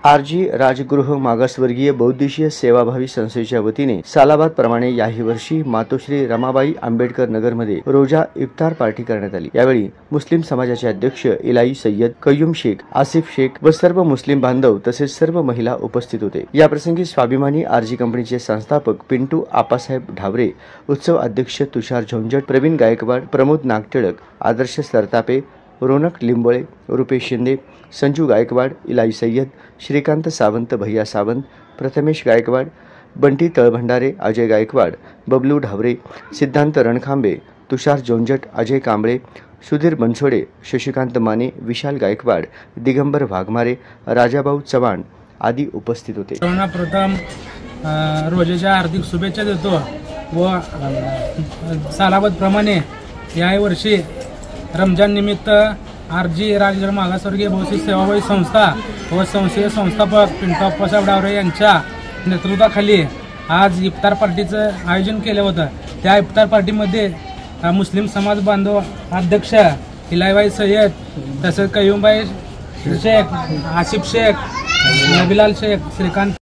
RG Rajgriha मागासवर्गीय बौद्धिशीय सेवाभावी संस्थेच्या वतीने सालाबाद प्रमाणे याही वर्षी मातोश्री रमाबाई आंबेडकर नगरमध्ये रोजा इफ्तार पार्टी करण्यात आली। यावेळी मुस्लिम समाजाचे अध्यक्ष इलाई सय्यद, कय्यूम शेख, आसिफ शेख व सर्व मुस्लिम बांधव तसेच सर्व महिला उपस्थित होते। या प्रसंगी स्वाभिमानी आरजी कंपनीचे संस्थापक पिंटू आपासाहेब ढावरे, उत्सव अध्यक्ष तुषार झोंझट, प्रवीण गायकवाड, प्रमोद नागटिळक, आदर्श सरतापे, रोनक लिंबोळे, रुपेश शिंदे, संजू गायकवाड, इलाई सय्यद, श्रीकांत सावंत, भैया सावंत, प्रथमेश गायकवाड, बंटी तळभंडारे, अजय गायकवाड, बबलू ढावरे, सिद्धांत रणखांबे, तुषार झोंझट, अजय कांबळे, सुधीर बनसोडे, शशिकांत माने, विशाल गायकवाड, दिगंबर वाघमारे, राजाभाऊ चव्हाण आदी उपस्थित होते। प्रथम रोजेच्या हार्दिक शुभेच्छा देतो व सालाबाद प्रमाणे या वर्षी रमजान निमित्त आरजी राजगृह मागासवर्गीय बौद्धिक सेवाभावी संस्था व संस्थेचे संस्थापक पिंटू आप्पासाहेब ढावरे यांच्या नेतृत्वाखाली आज इफ्तार पार्टीचं आयोजन केलं होतं। त्या इफ्तार पार्टीमध्ये मुस्लिम समाज बांधव अध्यक्ष इलाईबाई सय्यद, तसेच कय्यूमबाई शेख, आसिफ शेख, नबीलाल शेख, श्रीकांत